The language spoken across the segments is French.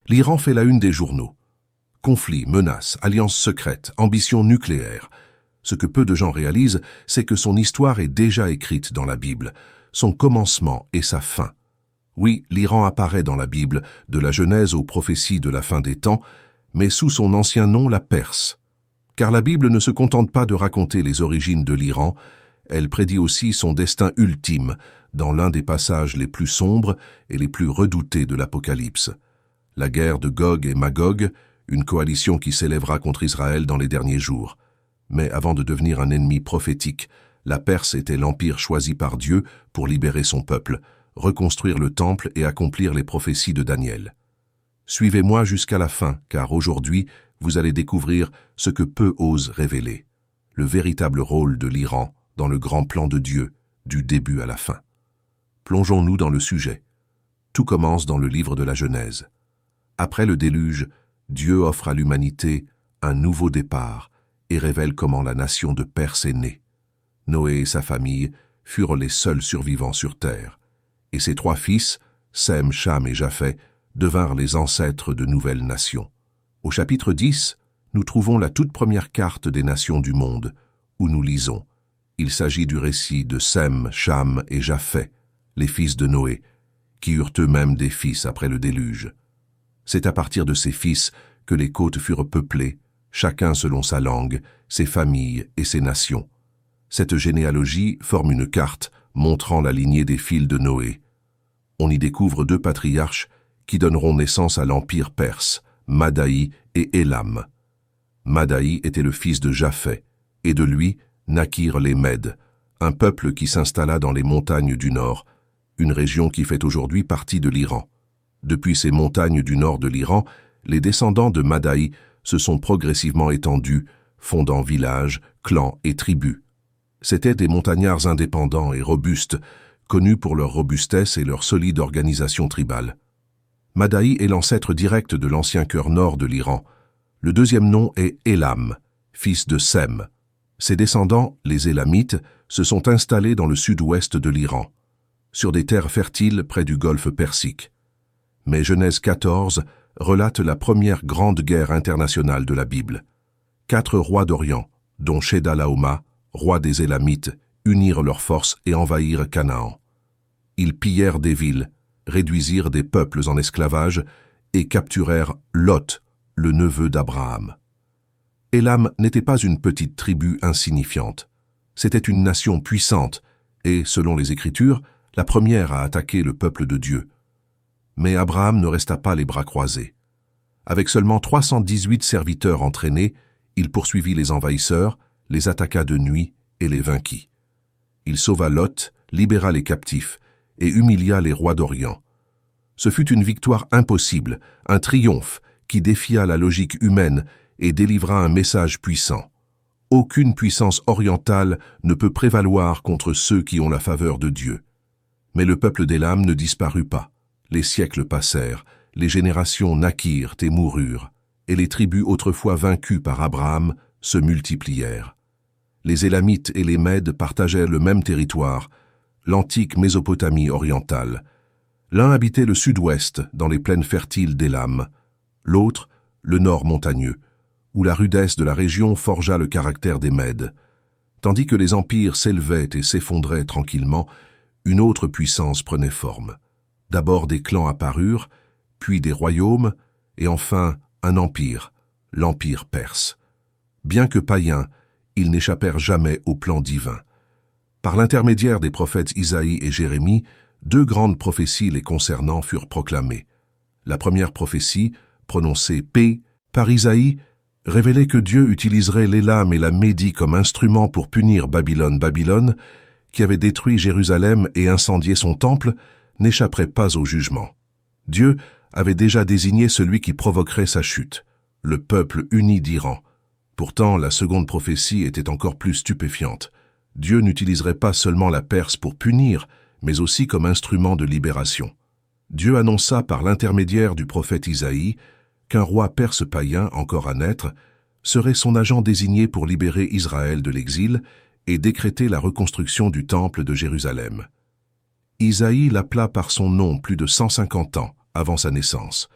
L'Iran fait la une des journaux. Conflits, menaces, alliances secrètes, ambitions nucléaires. Ce que peu de gens réalisent, c'est que son histoire est déjà écrite dans la Bible, son commencement et sa fin. Oui, l'Iran apparaît dans la Bible, de la Genèse aux prophéties de la fin des temps, mais sous son ancien nom, la Perse. Car la Bible ne se contente pas de raconter les origines de l'Iran, elle prédit aussi son destin ultime, dans l'un des passages les plus sombres et les plus redoutés de l'Apocalypse. La guerre de Gog et Magog, une coalition qui s'élèvera contre Israël dans les derniers jours. Mais avant de devenir un ennemi prophétique, la Perse était l'empire choisi par Dieu pour libérer son peuple, reconstruire le temple et accomplir les prophéties de Daniel. Suivez-moi jusqu'à la fin, car aujourd'hui, vous allez découvrir ce que peu osent révéler, le véritable rôle de l'Iran dans le grand plan de Dieu, du début à la fin. Plongeons-nous dans le sujet. Tout commence dans le livre de la Genèse. Après le déluge, Dieu offre à l'humanité un nouveau départ et révèle comment la nation de Perse est née. Noé et sa famille furent les seuls survivants sur terre, et ses 3 fils, Sem, Cham et Japheth, devinrent les ancêtres de nouvelles nations. Au chapitre 10, nous trouvons la toute première carte des nations du monde, où nous lisons. Il s'agit du récit de Sem, Cham et Japheth, les fils de Noé, qui eurent eux-mêmes des fils après le déluge. C'est à partir de ces fils que les côtes furent peuplées, chacun selon sa langue, ses familles et ses nations. Cette généalogie forme une carte montrant la lignée des fils de Noé. On y découvre 2 patriarches qui donneront naissance à l'empire perse, Madaï et Élam. Madaï était le fils de Japheth, et de lui naquirent les Mèdes, un peuple qui s'installa dans les montagnes du nord, une région qui fait aujourd'hui partie de l'Iran. Depuis ces montagnes du nord de l'Iran, les descendants de Madaï se sont progressivement étendus, fondant villages, clans et tribus. C'étaient des montagnards indépendants et robustes, connus pour leur robustesse et leur solide organisation tribale. Madaï est l'ancêtre direct de l'ancien cœur nord de l'Iran. Le deuxième nom est Élam, fils de Sem. Ses descendants, les Élamites, se sont installés dans le sud-ouest de l'Iran, sur des terres fertiles près du golfe Persique. Mais Genèse 14 relate la première grande guerre internationale de la Bible. 4 rois d'Orient, dont Chedorlaomer, roi des Élamites, unirent leurs forces et envahirent Canaan. Ils pillèrent des villes, réduisirent des peuples en esclavage et capturèrent Lot, le neveu d'Abraham. Élam n'était pas une petite tribu insignifiante. C'était une nation puissante et, selon les Écritures, la première à attaquer le peuple de Dieu. Mais Abraham ne resta pas les bras croisés. Avec seulement 318 serviteurs entraînés, il poursuivit les envahisseurs, les attaqua de nuit et les vainquit. Il sauva Lot, libéra les captifs et humilia les rois d'Orient. Ce fut une victoire impossible, un triomphe qui défia la logique humaine et délivra un message puissant. Aucune puissance orientale ne peut prévaloir contre ceux qui ont la faveur de Dieu. Mais le peuple d'Élam ne disparut pas. Les siècles passèrent, les générations naquirent et moururent, et les tribus autrefois vaincues par Abraham se multiplièrent. Les Élamites et les Mèdes partageaient le même territoire, l'antique Mésopotamie orientale. L'un habitait le sud-ouest, dans les plaines fertiles d'Élam, l'autre, le nord montagneux, où la rudesse de la région forgea le caractère des Mèdes. Tandis que les empires s'élevaient et s'effondraient tranquillement, une autre puissance prenait forme. D'abord des clans apparurent, puis des royaumes, et enfin un empire, l'empire perse. Bien que païens, ils n'échappèrent jamais au plan divin. Par l'intermédiaire des prophètes Isaïe et Jérémie, 2 grandes prophéties les concernant furent proclamées. La première prophétie, prononcée paix par Isaïe, révélait que Dieu utiliserait l'Élam et la Médie comme instruments pour punir Babylone, qui avait détruit Jérusalem et incendié son temple, n'échapperait pas au jugement. Dieu avait déjà désigné celui qui provoquerait sa chute, le peuple uni d'Iran. Pourtant, la seconde prophétie était encore plus stupéfiante. Dieu n'utiliserait pas seulement la Perse pour punir, mais aussi comme instrument de libération. Dieu annonça par l'intermédiaire du prophète Isaïe qu'un roi perse païen, encore à naître, serait son agent désigné pour libérer Israël de l'exil et décréter la reconstruction du temple de Jérusalem. Isaïe l'appela par son nom plus de 150 ans avant sa naissance.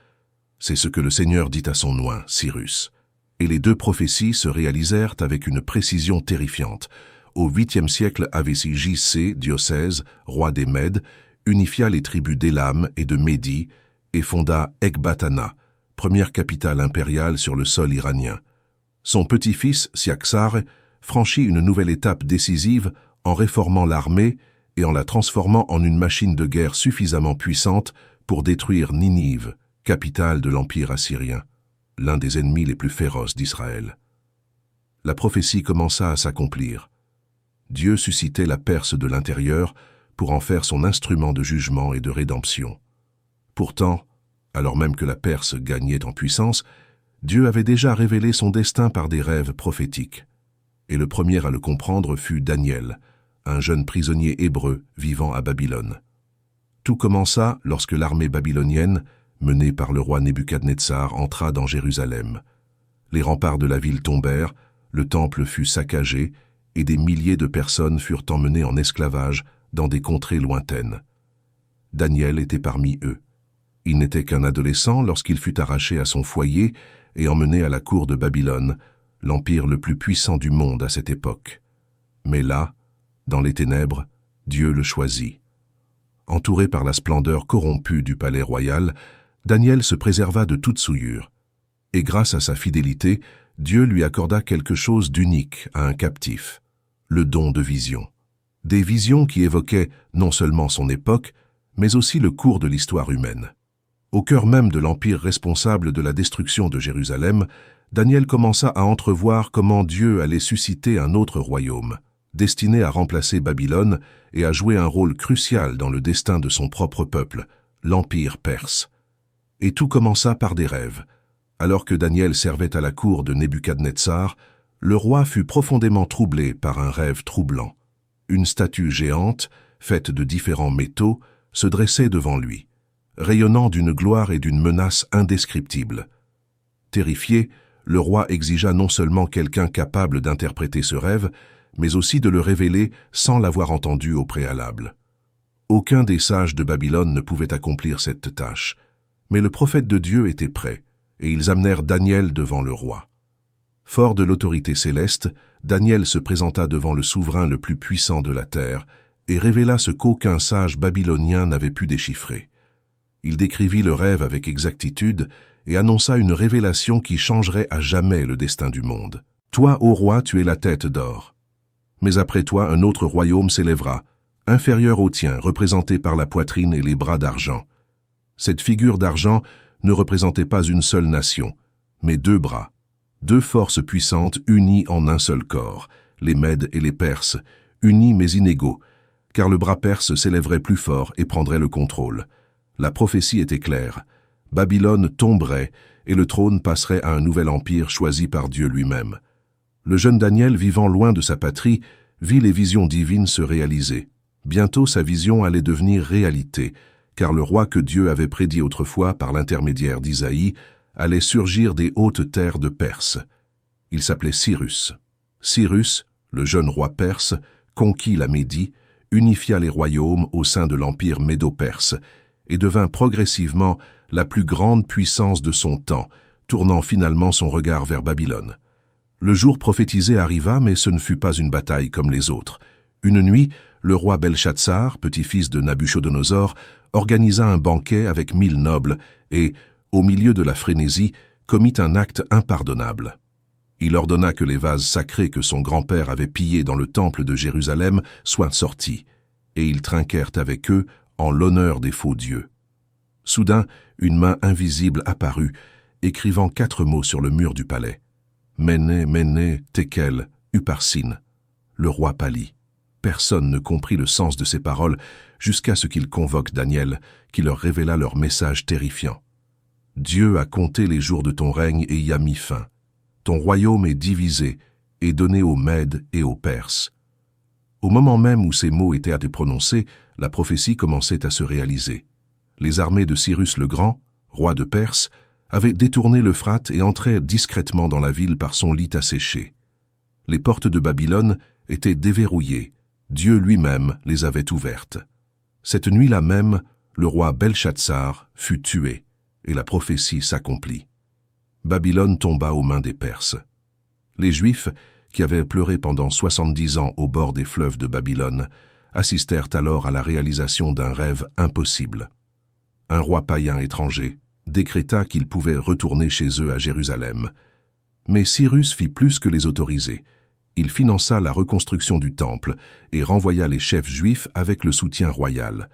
C'est ce que le Seigneur dit à son oint, Cyrus. Et les deux prophéties se réalisèrent avec une précision terrifiante. Au 8e siècle, Avicii Diocèse, roi des Mèdes, unifia les tribus d'Élam et de Médie et fonda Ecbatana, première capitale impériale sur le sol iranien. Son petit-fils, Siaksar, franchit une nouvelle étape décisive en réformant l'armée et en la transformant en une machine de guerre suffisamment puissante pour détruire Ninive, capitale de l'Empire assyrien, l'un des ennemis les plus féroces d'Israël. La prophétie commença à s'accomplir. Dieu suscitait la Perse de l'intérieur pour en faire son instrument de jugement et de rédemption. Pourtant, alors même que la Perse gagnait en puissance, Dieu avait déjà révélé son destin par des rêves prophétiques. Et le premier à le comprendre fut Daniel, un jeune prisonnier hébreu vivant à Babylone. Tout commença lorsque l'armée babylonienne, menée par le roi Nebuchadnezzar, entra dans Jérusalem. Les remparts de la ville tombèrent, le temple fut saccagé, et des milliers de personnes furent emmenées en esclavage dans des contrées lointaines. Daniel était parmi eux. Il n'était qu'un adolescent lorsqu'il fut arraché à son foyer et emmené à la cour de Babylone, l'empire le plus puissant du monde à cette époque. Mais là, dans les ténèbres, Dieu le choisit. Entouré par la splendeur corrompue du palais royal, Daniel se préserva de toute souillure. Et grâce à sa fidélité, Dieu lui accorda quelque chose d'unique à un captif, le don de vision. Des visions qui évoquaient non seulement son époque, mais aussi le cours de l'histoire humaine. Au cœur même de l'empire responsable de la destruction de Jérusalem, Daniel commença à entrevoir comment Dieu allait susciter un autre royaume, destiné à remplacer Babylone et à jouer un rôle crucial dans le destin de son propre peuple, l'empire perse. Et tout commença par des rêves. Alors que Daniel servait à la cour de Nebuchadnezzar, le roi fut profondément troublé par un rêve troublant. Une statue géante, faite de différents métaux, se dressait devant lui, rayonnant d'une gloire et d'une menace indescriptibles. Terrifié, le roi exigea non seulement quelqu'un capable d'interpréter ce rêve, mais aussi de le révéler sans l'avoir entendu au préalable. Aucun des sages de Babylone ne pouvait accomplir cette tâche, mais le prophète de Dieu était prêt, et ils amenèrent Daniel devant le roi. Fort de l'autorité céleste, Daniel se présenta devant le souverain le plus puissant de la terre et révéla ce qu'aucun sage babylonien n'avait pu déchiffrer. Il décrivit le rêve avec exactitude et annonça une révélation qui changerait à jamais le destin du monde. « Toi, ô roi, tu es la tête d'or. Mais après toi, un autre royaume s'élèvera, inférieur au tien, représenté par la poitrine et les bras d'argent. Cette figure d'argent ne représentait pas une seule nation, mais deux bras, deux forces puissantes unies en un seul corps, les Mèdes et les Perses, unis mais inégaux, car le bras perse s'élèverait plus fort et prendrait le contrôle. La prophétie était claire. Babylone tomberait et le trône passerait à un nouvel empire choisi par Dieu lui-même. Le jeune Daniel, vivant loin de sa patrie, vit les visions divines se réaliser. Bientôt sa vision allait devenir réalité, car le roi que Dieu avait prédit autrefois par l'intermédiaire d'Isaïe allait surgir des hautes terres de Perse. Il s'appelait Cyrus. Cyrus, le jeune roi perse, conquit la Médie, unifia les royaumes au sein de l'empire médo-perse et devint progressivement la plus grande puissance de son temps, tournant finalement son regard vers Babylone. Le jour prophétisé arriva, mais ce ne fut pas une bataille comme les autres. Une nuit, le roi Belshazzar, petit-fils de Nabuchodonosor, organisa un banquet avec 1000 nobles et, au milieu de la frénésie, commit un acte impardonnable. Il ordonna que les vases sacrés que son grand-père avait pillés dans le temple de Jérusalem soient sortis, et ils trinquèrent avec eux en l'honneur des faux dieux. Soudain, une main invisible apparut, écrivant 4 mots sur le mur du palais. « Méné, Méné, Tekel, Upharsin ». Le roi pâlit. Personne ne comprit le sens de ces paroles jusqu'à ce qu'il convoque Daniel, qui leur révéla leur message terrifiant. « Dieu a compté les jours de ton règne et y a mis fin. Ton royaume est divisé et donné aux Mèdes et aux Perses. » Au moment même où ces mots étaient à être prononcés, la prophétie commençait à se réaliser. Les armées de Cyrus le Grand, roi de Perse, avaient détourné l'Euphrate et entrèrent discrètement dans la ville par son lit asséché. Les portes de Babylone étaient déverrouillées. Dieu lui-même les avait ouvertes. Cette nuit-là même, le roi Belshazzar fut tué, et la prophétie s'accomplit. Babylone tomba aux mains des Perses. Les Juifs, qui avaient pleuré pendant 70 ans au bord des fleuves de Babylone, assistèrent alors à la réalisation d'un rêve impossible. Un roi païen étranger décréta qu'ils pouvaient retourner chez eux à Jérusalem. Mais Cyrus fit plus que les autoriser. Il finança la reconstruction du temple et renvoya les chefs juifs avec le soutien royal.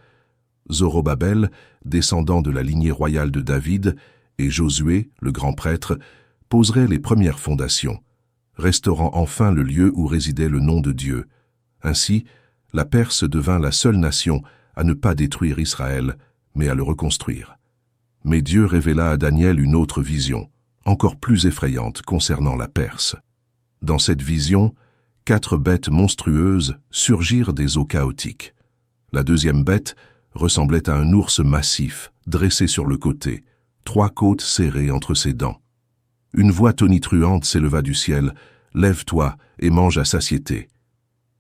Zorobabel, descendant de la lignée royale de David, et Josué, le grand prêtre, poseraient les premières fondations, restaurant enfin le lieu où résidait le nom de Dieu. Ainsi, la Perse devint la seule nation à ne pas détruire Israël, mais à le reconstruire. Mais Dieu révéla à Daniel une autre vision, encore plus effrayante concernant la Perse. Dans cette vision, 4 bêtes monstrueuses surgirent des eaux chaotiques. La deuxième bête ressemblait à un ours massif, dressé sur le côté, 3 côtes serrées entre ses dents. Une voix tonitruante s'éleva du ciel, « Lève-toi et mange à satiété ».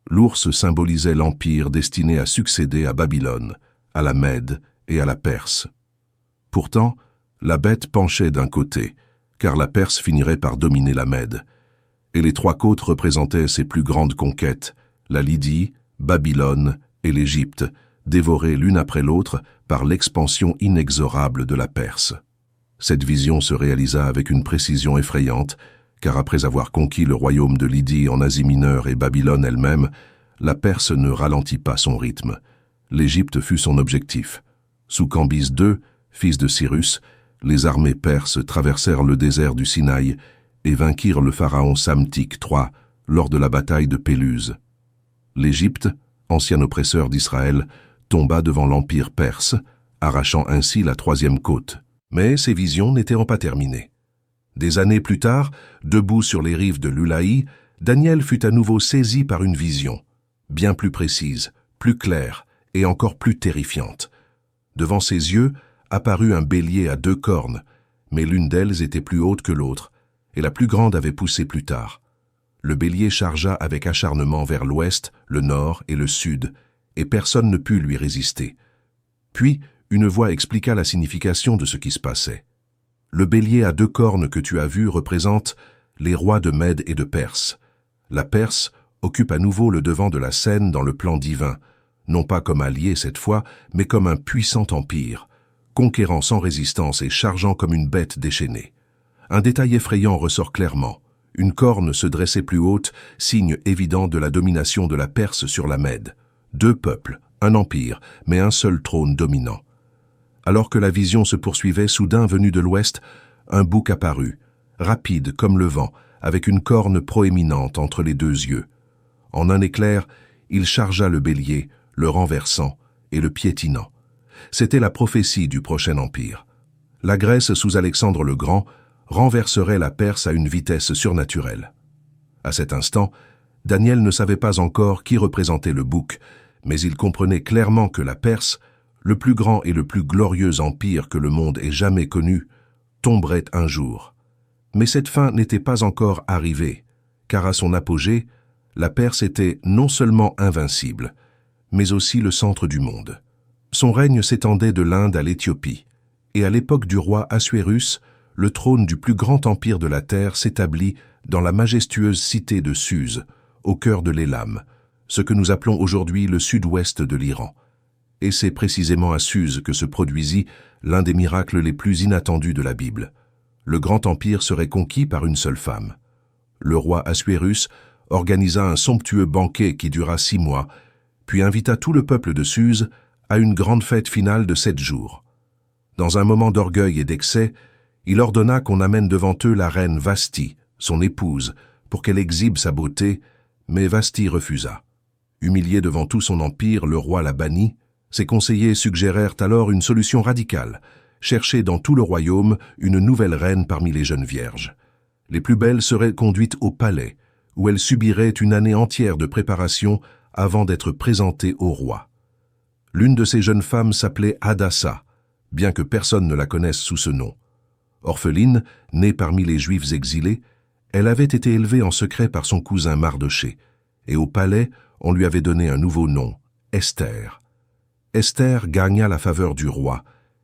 L'ours symbolisait l'empire destiné à succéder à Babylone, à la Mède et à la Perse. Pourtant, la bête penchait d'un côté, car la Perse finirait par dominer la Mède. Et les 3 côtes représentaient ses plus grandes conquêtes, la Lydie, Babylone et l'Égypte, dévorées l'une après l'autre par l'expansion inexorable de la Perse. Cette vision se réalisa avec une précision effrayante, car après avoir conquis le royaume de Lydie en Asie mineure et Babylone elle-même, la Perse ne ralentit pas son rythme. L'Égypte fut son objectif. Sous Cambyse II, fils de Cyrus, les armées perses traversèrent le désert du Sinaï et vainquirent le pharaon Psamtik III lors de la bataille de Péluse. L'Égypte, ancien oppresseur d'Israël, tomba devant l'empire perse, arrachant ainsi la 3e côte. Mais ces visions n'étaient pas terminées. Des années plus tard, debout sur les rives de l'Ulaï, Daniel fut à nouveau saisi par une vision, bien plus précise, plus claire et encore plus terrifiante. Devant ses yeux apparut un bélier à 2 cornes, mais l'une d'elles était plus haute que l'autre, et la plus grande avait poussé plus tard. Le bélier chargea avec acharnement vers l'ouest, le nord et le sud, et personne ne put lui résister. Puis, une voix expliqua la signification de ce qui se passait. Le bélier à 2 cornes que tu as vu représente les rois de Mède et de Perse. La Perse occupe à nouveau le devant de la scène dans le plan divin, non pas comme allié cette fois, mais comme un puissant empire, conquérant sans résistance et chargeant comme une bête déchaînée. Un détail effrayant ressort clairement. Une corne se dressait plus haute, signe évident de la domination de la Perse sur la Mède. 2 peuples, un empire, mais un seul trône dominant. Alors que la vision se poursuivait, soudain venu de l'ouest, un bouc apparut, rapide comme le vent, avec une corne proéminente entre les 2 yeux. En un éclair, il chargea le bélier, le renversant et le piétinant. C'était la prophétie du prochain empire. La Grèce sous Alexandre le Grand renverserait la Perse à une vitesse surnaturelle. À cet instant, Daniel ne savait pas encore qui représentait le bouc, mais il comprenait clairement que la Perse, le plus grand et le plus glorieux empire que le monde ait jamais connu, tomberait un jour. Mais cette fin n'était pas encore arrivée, car à son apogée, la Perse était non seulement invincible, mais aussi le centre du monde. Son règne s'étendait de l'Inde à l'Éthiopie, et à l'époque du roi Assuérus, le trône du plus grand empire de la terre s'établit dans la majestueuse cité de Suse, au cœur de l'Élam, ce que nous appelons aujourd'hui le sud-ouest de l'Iran. Et c'est précisément à Suse que se produisit l'un des miracles les plus inattendus de la Bible. Le grand empire serait conquis par une seule femme. Le roi Assuérus organisa un somptueux banquet qui dura 6 mois, puis invita tout le peuple de Suse à une grande fête finale de 7 jours. Dans un moment d'orgueil et d'excès, il ordonna qu'on amène devant eux la reine Vasthi, son épouse, pour qu'elle exhibe sa beauté, mais Vasthi refusa. Humilié devant tout son empire, le roi la bannit. Ses conseillers suggérèrent alors une solution radicale, chercher dans tout le royaume une nouvelle reine parmi les jeunes vierges. Les plus belles seraient conduites au palais, où elles subiraient une année entière de préparation avant d'être présentées au roi. L'une de ces jeunes femmes s'appelait Hadassa, bien que personne ne la connaisse sous ce nom. Orpheline, née parmi les Juifs exilés, elle avait été élevée en secret par son cousin Mardoché, et au palais, on lui avait donné un nouveau nom, Esther. Esther gagna la faveur du roi,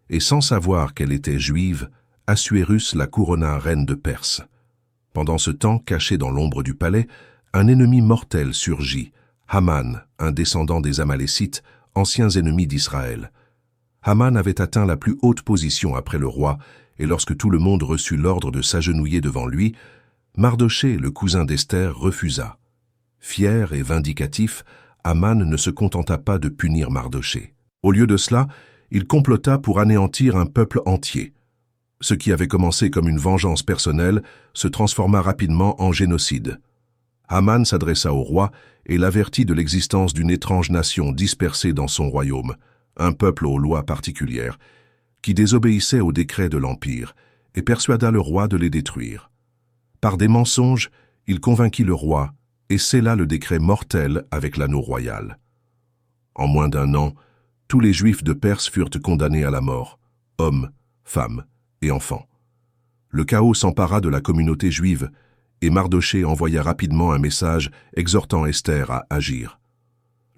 et sans savoir qu'elle était juive, Assuérus la couronna reine de Perse. Pendant ce temps, caché dans l'ombre du palais, un ennemi mortel surgit, Haman, un descendant des Amalécites, anciens ennemis d'Israël. Haman avait atteint la plus haute position après le roi, et lorsque tout le monde reçut l'ordre de s'agenouiller devant lui, Mardochée, le cousin d'Esther, refusa. Fier et vindicatif, Haman ne se contenta pas de punir Mardochée. Au lieu de cela, il complota pour anéantir un peuple entier. Ce qui avait commencé comme une vengeance personnelle se transforma rapidement en génocide. Haman s'adressa au roi et l'avertit de l'existence d'une étrange nation dispersée dans son royaume, un peuple aux lois particulières, qui désobéissait aux décrets de l'Empire et persuada le roi de les détruire. Par des mensonges, il convainquit le roi et scella le décret mortel avec l'anneau royal. En moins d'un an, tous les Juifs de Perse furent condamnés à la mort, hommes, femmes et enfants. Le chaos s'empara de la communauté juive et Mardochée envoya rapidement un message exhortant Esther à agir.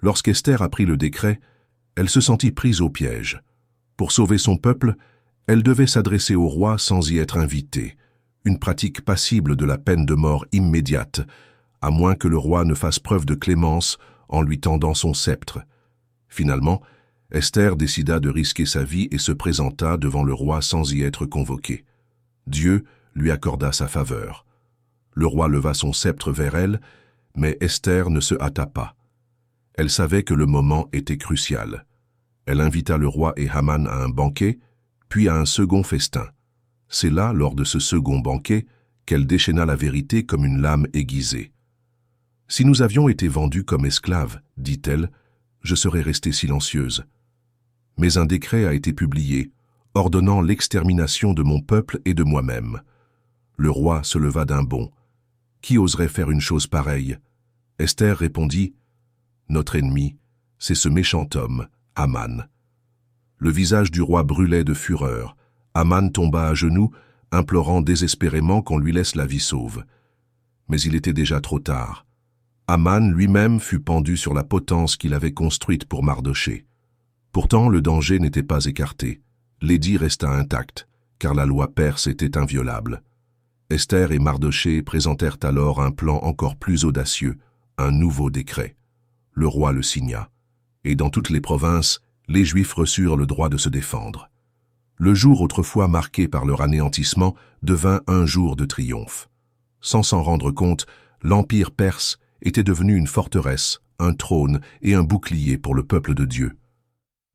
Lorsqu'Esther apprit le décret, elle se sentit prise au piège. Pour sauver son peuple, elle devait s'adresser au roi sans y être invitée, une pratique passible de la peine de mort immédiate, à moins que le roi ne fasse preuve de clémence en lui tendant son sceptre. Finalement, Esther décida de risquer sa vie et se présenta devant le roi sans y être convoquée. Dieu lui accorda sa faveur. Le roi leva son sceptre vers elle, mais Esther ne se hâta pas. Elle savait que le moment était crucial. Elle invita le roi et Haman à un banquet, puis à un second festin. C'est là, lors de ce second banquet, qu'elle déchaîna la vérité comme une lame aiguisée. « Si nous avions été vendus comme esclaves, dit-elle, je serais restée silencieuse. Mais un décret a été publié, ordonnant l'extermination de mon peuple et de moi-même. Le roi se leva d'un bond. Qui oserait faire une chose pareille? Esther répondit, « Notre ennemi, c'est ce méchant homme, Haman. » Le visage du roi brûlait de fureur. Haman tomba à genoux, implorant désespérément qu'on lui laisse la vie sauve. Mais il était déjà trop tard. Haman lui-même fut pendu sur la potence qu'il avait construite pour Mardochée. Pourtant, le danger n'était pas écarté. L'édit resta intact, car la loi perse était inviolable. Esther et Mardochée présentèrent alors un plan encore plus audacieux, un nouveau décret. Le roi le signa, et dans toutes les provinces, les Juifs reçurent le droit de se défendre. Le jour autrefois marqué par leur anéantissement devint un jour de triomphe. Sans s'en rendre compte, l'Empire perse était devenu une forteresse, un trône et un bouclier pour le peuple de Dieu.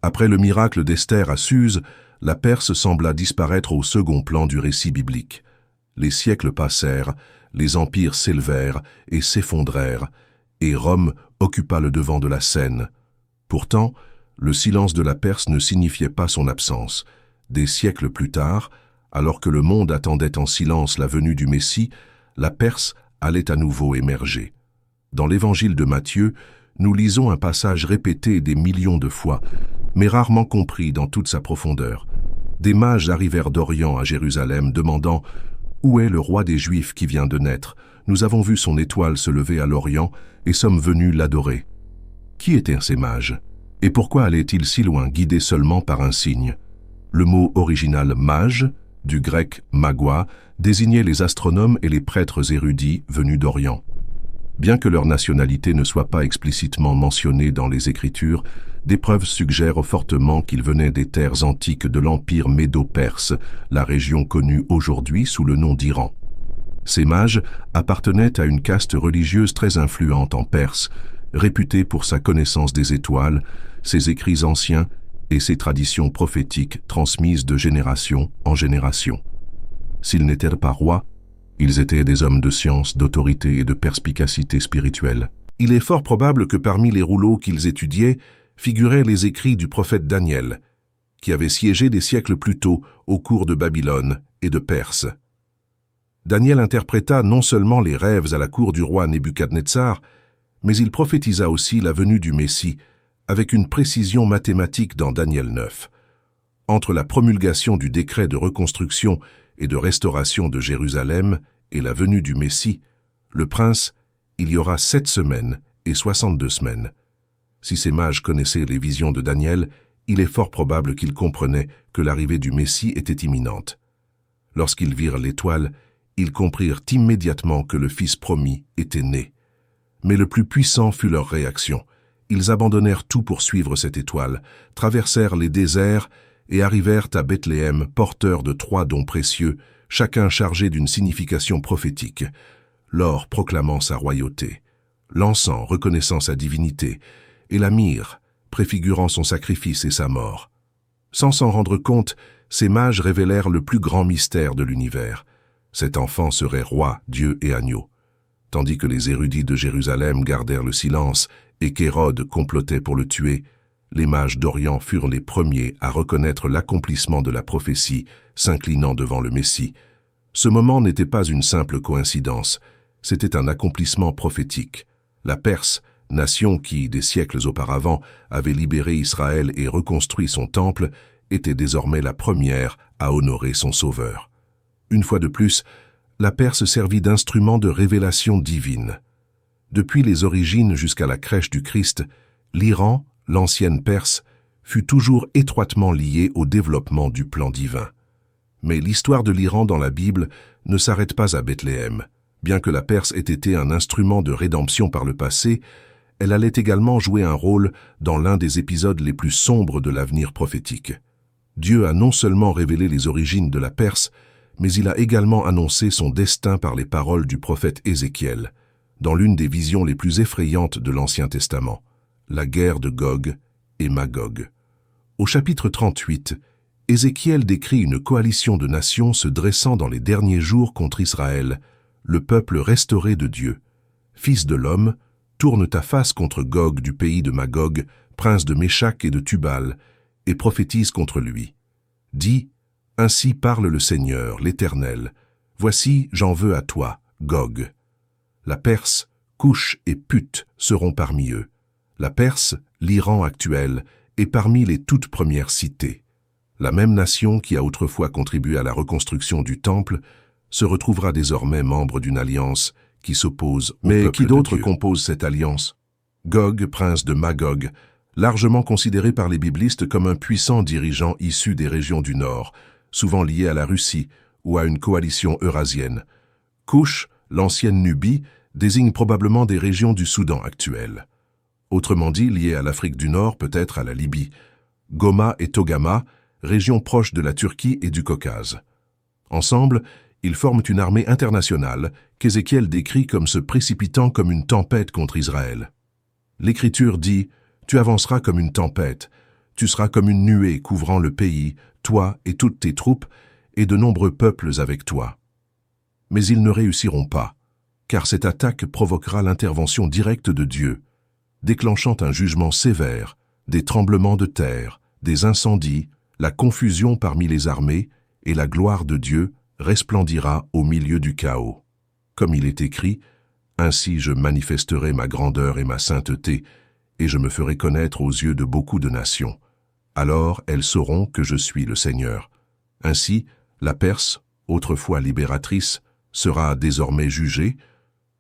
Après le miracle d'Esther à Suse, la Perse sembla disparaître au second plan du récit biblique. Les siècles passèrent, les empires s'élevèrent et s'effondrèrent, et Rome occupa le devant de la scène. Pourtant, le silence de la Perse ne signifiait pas son absence. Des siècles plus tard, alors que le monde attendait en silence la venue du Messie, la Perse allait à nouveau émerger. Dans l'évangile de Matthieu, nous lisons un passage répété des millions de fois, mais rarement compris dans toute sa profondeur. Des mages arrivèrent d'Orient à Jérusalem demandant « Où est le roi des Juifs qui vient de naître? Nous avons vu son étoile se lever à l'Orient et sommes venus l'adorer. » Qui étaient ces mages? Et pourquoi allaient-ils si loin, guidés seulement par un signe? Le mot original « mage », du grec « magua », désignait les astronomes et les prêtres érudits venus d'Orient. Bien que leur nationalité ne soit pas explicitement mentionnée dans les Écritures, des preuves suggèrent fortement qu'ils venaient des terres antiques de l'Empire médo-perse, la région connue aujourd'hui sous le nom d'Iran. Ces mages appartenaient à une caste religieuse très influente en Perse, réputée pour sa connaissance des étoiles, ses écrits anciens et ses traditions prophétiques transmises de génération en génération. S'ils n'étaient pas rois, ils étaient des hommes de science, d'autorité et de perspicacité spirituelle. Il est fort probable que parmi les rouleaux qu'ils étudiaient figuraient les écrits du prophète Daniel, qui avait siégé des siècles plus tôt au cours de Babylone et de Perse. Daniel interpréta non seulement les rêves à la cour du roi Nebuchadnezzar, mais il prophétisa aussi la venue du Messie avec une précision mathématique dans Daniel 9. Entre la promulgation du décret de reconstruction et de restauration de Jérusalem et la venue du Messie, le prince, il y aura 7 semaines et 62 semaines. Si ces mages connaissaient les visions de Daniel, il est fort probable qu'ils comprenaient que l'arrivée du Messie était imminente. Lorsqu'ils virent l'étoile, ils comprirent immédiatement que le Fils promis était né. Mais le plus puissant fut leur réaction. Ils abandonnèrent tout pour suivre cette étoile, traversèrent les déserts et arrivèrent à Bethléem porteurs de 3 dons précieux, chacun chargé d'une signification prophétique. L'or proclamant sa royauté, l'encens reconnaissant sa divinité, et la myrrhe préfigurant son sacrifice et sa mort. Sans s'en rendre compte, ces mages révélèrent le plus grand mystère de l'univers. Cet enfant serait roi, Dieu et agneau. Tandis que les érudits de Jérusalem gardèrent le silence et qu'Hérode complotait pour le tuer, les mages d'Orient furent les premiers à reconnaître l'accomplissement de la prophétie, s'inclinant devant le Messie. Ce moment n'était pas une simple coïncidence, c'était un accomplissement prophétique. La Perse, nation qui, des siècles auparavant, avait libéré Israël et reconstruit son temple, était désormais la première à honorer son Sauveur. Une fois de plus, la Perse servit d'instrument de révélation divine. Depuis les origines jusqu'à la crèche du Christ, l'Iran, l'ancienne Perse, fut toujours étroitement lié au développement du plan divin. Mais l'histoire de l'Iran dans la Bible ne s'arrête pas à Bethléem. Bien que la Perse ait été un instrument de rédemption par le passé, elle allait également jouer un rôle dans l'un des épisodes les plus sombres de l'avenir prophétique. Dieu a non seulement révélé les origines de la Perse, mais il a également annoncé son destin par les paroles du prophète Ézéchiel, dans l'une des visions les plus effrayantes de l'Ancien Testament, la guerre de Gog et Magog. Au chapitre 38, Ézéchiel décrit une coalition de nations se dressant dans les derniers jours contre Israël, le peuple restauré de Dieu. Fils de l'homme, tourne ta face contre Gog du pays de Magog, prince de Méshak et de Tubal, et prophétise contre lui. Dis, ainsi parle le Seigneur, l'Éternel. Voici, j'en veux à toi, Gog. La Perse, Couche et Put seront parmi eux. La Perse, l'Iran actuel, est parmi les toutes premières cités. La même nation qui a autrefois contribué à la reconstruction du Temple se retrouvera désormais membre d'une alliance qui s'oppose au peuple de Dieu. Mais qui d'autre compose cette alliance? Gog, prince de Magog, largement considéré par les biblistes comme un puissant dirigeant issu des régions du Nord, souvent lié à la Russie ou à une coalition eurasienne. Couche, l'ancienne Nubie, désigne probablement des régions du Soudan actuel. Autrement dit, lié à l'Afrique du Nord, peut-être à la Libye. Goma et Togama, régions proches de la Turquie et du Caucase. Ensemble, ils forment une armée internationale qu'Ézéchiel décrit comme se précipitant comme une tempête contre Israël. L'Écriture dit « Tu avanceras comme une tempête, tu seras comme une nuée couvrant le pays, toi et toutes tes troupes, et de nombreux peuples avec toi. » Mais ils ne réussiront pas, car cette attaque provoquera l'intervention directe de Dieu, déclenchant un jugement sévère, des tremblements de terre, des incendies, la confusion parmi les armées, et la gloire de Dieu resplendira au milieu du chaos. Comme il est écrit, « Ainsi je manifesterai ma grandeur et ma sainteté, et je me ferai connaître aux yeux de beaucoup de nations. Alors elles sauront que je suis le Seigneur. » Ainsi, la Perse, autrefois libératrice, sera désormais jugée,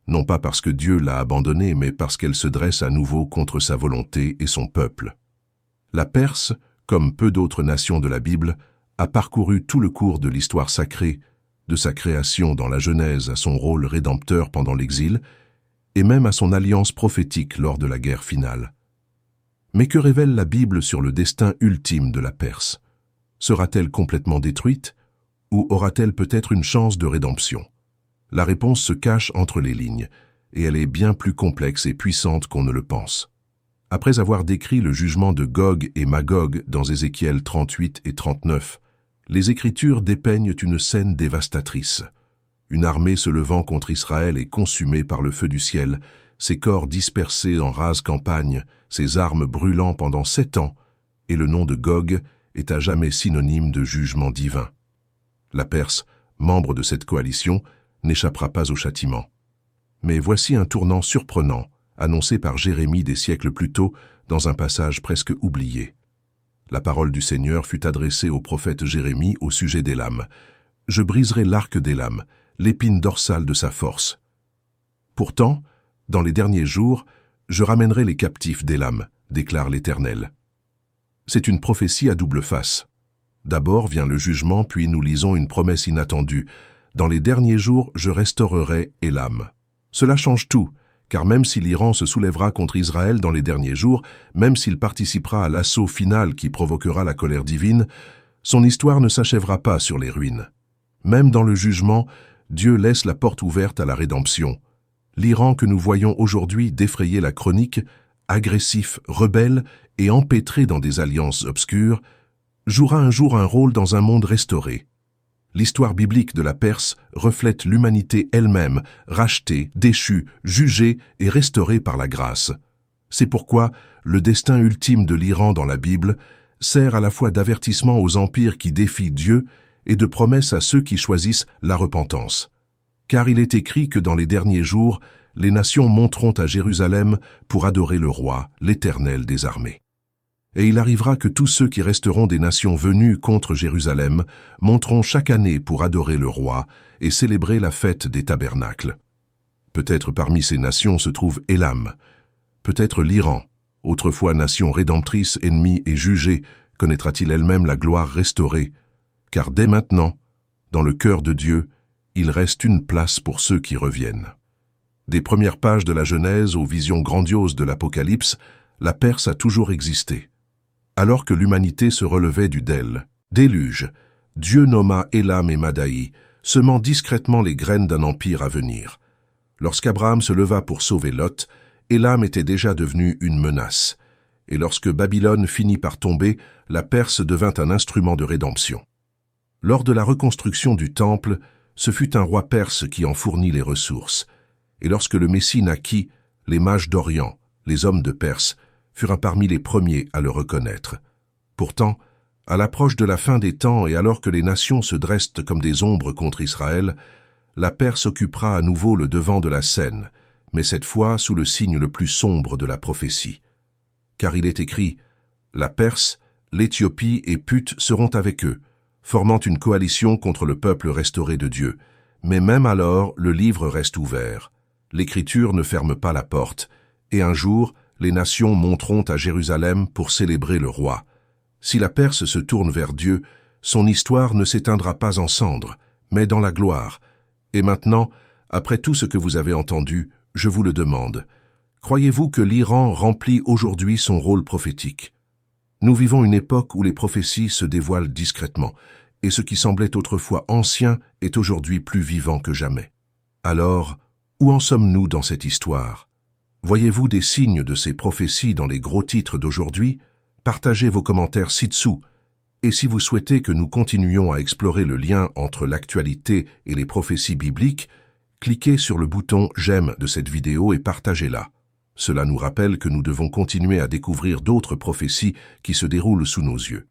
non pas parce que Dieu l'a abandonnée, mais parce qu'elle se dresse à nouveau contre sa volonté et son peuple. La Perse, comme peu d'autres nations de la Bible, a parcouru tout le cours de l'histoire sacrée, de sa création dans la Genèse à son rôle rédempteur pendant l'exil, et même à son alliance prophétique lors de la guerre finale. Mais que révèle la Bible sur le destin ultime de la Perse? Sera-t-elle complètement détruite, ou aura-t-elle peut-être une chance de rédemption? La réponse se cache entre les lignes, et elle est bien plus complexe et puissante qu'on ne le pense. Après avoir décrit le jugement de Gog et Magog dans Ézéchiel 38 et 39, les Écritures dépeignent une scène dévastatrice. Une armée se levant contre Israël est consumée par le feu du ciel, ses corps dispersés en rase campagne, ses armes brûlant pendant 7 ans, et le nom de Gog est à jamais synonyme de jugement divin. La Perse, membre de cette coalition, n'échappera pas au châtiment. Mais voici un tournant surprenant, annoncé par Jérémie des siècles plus tôt dans un passage presque oublié. La parole du Seigneur fut adressée au prophète Jérémie au sujet d'Élam. « Je briserai l'arc d'Élam, l'épine dorsale de sa force. Pourtant, dans les derniers jours, je ramènerai les captifs d'Élam, déclare l'Éternel. » C'est une prophétie à double face. D'abord vient le jugement, puis nous lisons une promesse inattendue. Dans les derniers jours, je restaurerai Élam. Cela change tout, car même si l'Iran se soulèvera contre Israël dans les derniers jours, même s'il participera à l'assaut final qui provoquera la colère divine, son histoire ne s'achèvera pas sur les ruines. Même dans le jugement, Dieu laisse la porte ouverte à la rédemption. L'Iran que nous voyons aujourd'hui défrayer la chronique, agressif, rebelle et empêtré dans des alliances obscures, jouera un jour un rôle dans un monde restauré. L'histoire biblique de la Perse reflète l'humanité elle-même, rachetée, déchue, jugée et restaurée par la grâce. C'est pourquoi le destin ultime de l'Iran dans la Bible sert à la fois d'avertissement aux empires qui défient Dieu et de promesse à ceux qui choisissent la repentance. Car il est écrit que dans les derniers jours, les nations monteront à Jérusalem pour adorer le roi, l'Éternel des armées. Et il arrivera que tous ceux qui resteront des nations venues contre Jérusalem monteront chaque année pour adorer le roi et célébrer la fête des tabernacles. Peut-être parmi ces nations se trouve Élam, peut-être l'Iran, autrefois nation rédemptrice, ennemie et jugée, connaîtra-t-il elle-même la gloire restaurée, car dès maintenant, dans le cœur de Dieu, il reste une place pour ceux qui reviennent. Des premières pages de la Genèse aux visions grandioses de l'Apocalypse, la Perse a toujours existé. Alors que l'humanité se relevait du déluge, Dieu nomma Élam et Madaï, semant discrètement les graines d'un empire à venir. Lorsqu'Abraham se leva pour sauver Lot, Élam était déjà devenu une menace. Et lorsque Babylone finit par tomber, la Perse devint un instrument de rédemption. Lors de la reconstruction du Temple, ce fut un roi perse qui en fournit les ressources. Et lorsque le Messie naquit, les mages d'Orient, les hommes de Perse, furent parmi les premiers à le reconnaître. Pourtant, à l'approche de la fin des temps et alors que les nations se dressent comme des ombres contre Israël, la Perse occupera à nouveau le devant de la scène, mais cette fois sous le signe le plus sombre de la prophétie. Car il est écrit « La Perse, l'Éthiopie et Put seront avec eux, formant une coalition contre le peuple restauré de Dieu. Mais même alors, le livre reste ouvert. L'Écriture ne ferme pas la porte, et un jour, les nations monteront à Jérusalem pour célébrer le roi. Si la Perse se tourne vers Dieu, son histoire ne s'éteindra pas en cendres, mais dans la gloire. Et maintenant, après tout ce que vous avez entendu, je vous le demande. Croyez-vous que l'Iran remplit aujourd'hui son rôle prophétique? Nous vivons une époque où les prophéties se dévoilent discrètement, et ce qui semblait autrefois ancien est aujourd'hui plus vivant que jamais. Alors, où en sommes-nous dans cette histoire? Voyez-vous des signes de ces prophéties dans les gros titres d'aujourd'hui? Partagez vos commentaires ci-dessous. Et si vous souhaitez que nous continuions à explorer le lien entre l'actualité et les prophéties bibliques, cliquez sur le bouton « J'aime » de cette vidéo et partagez-la. Cela nous rappelle que nous devons continuer à découvrir d'autres prophéties qui se déroulent sous nos yeux.